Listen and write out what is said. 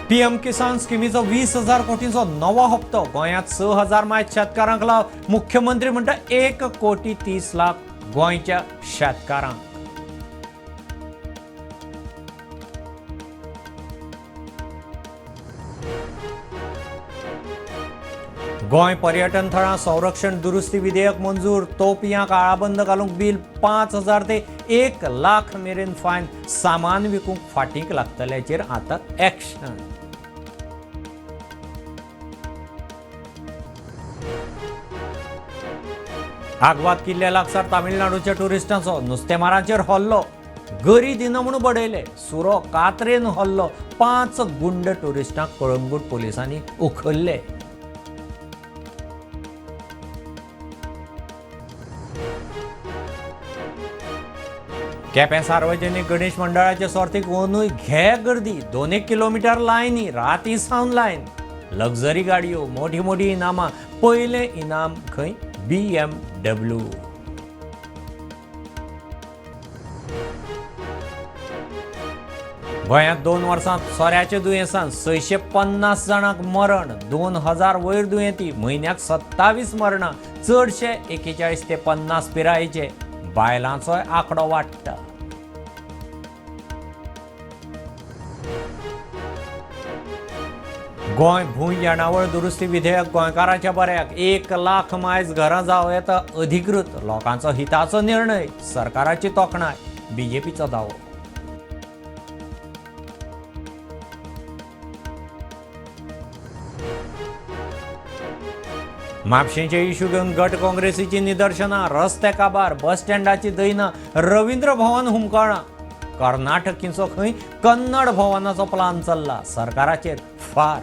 PM किसान स्किमीचो 20,000 कोटींचो नवो हप्तो गोंयांत 6,000 मायज शेतकारांक लाव. मुख्यमंत्री म्हणटा 1,30,00,000 गोंयच्या शेतकारांक. गोंय पर्यटन थळां संरक्षण दुरुस्ती विधेयक मंजूर. तोपयां काळाबंद घालूंक बील 5,000 ते 1,00,000 मेरेन फायन. सामान विकूंक फाटींक लागतल्याचेर आतां एक्शन. आग्वाद किल्ल्या लागसार तामिळनाडूच्या टुरिस्टांचो नुस्तेमारांचेर हल्लो. गरी दिना म्हूण बडयले. सुरो कात्रेन हल्लो. 5 गुंड टुरिस्टांक कळंगूट पोलिसांनी उखल्ले. केपें सार्वजनीक गणेश मंडळाचे सर्तीक अंदूय घे गर्दी. 2 किलोमीटर लायनी. रातीं सावन लायन. लक्झरी गाडयो, मोठी मोठी इनामां. पयलें इनाम खंय BMW. गोंयांत 2 वर्सांत सोऱ्याच्या दुयेंसान 650 जाणांक मरण. 2,000 वयर दुयेंती. म्हयन्याक 27 मरणां. चडशे 41 ते 50 पिरायेचे. बायलांचोय आंकडो वाडटा. गोंय भूंय येणावळ दुरुस्ती विधेयक गोंयकारांच्या बऱ्याक. 1,00,000 मायज घरां जावं येता अधिकृत. लोकांचो हिताचो निर्णय. सरकाराची तोखणाय. बीजेपीचो दावो. म्हापशेंचे इशू घेवन गट काँग्रेसीची निदर्शनां. रस्ते काबार. बस स्टँडाची दैना. रवींद्र भवन हुमकळ्ळां. कर्नाटकीचो खंय कन्नड भवनाचो प्लान चल्ला. सरकाराचेर फार.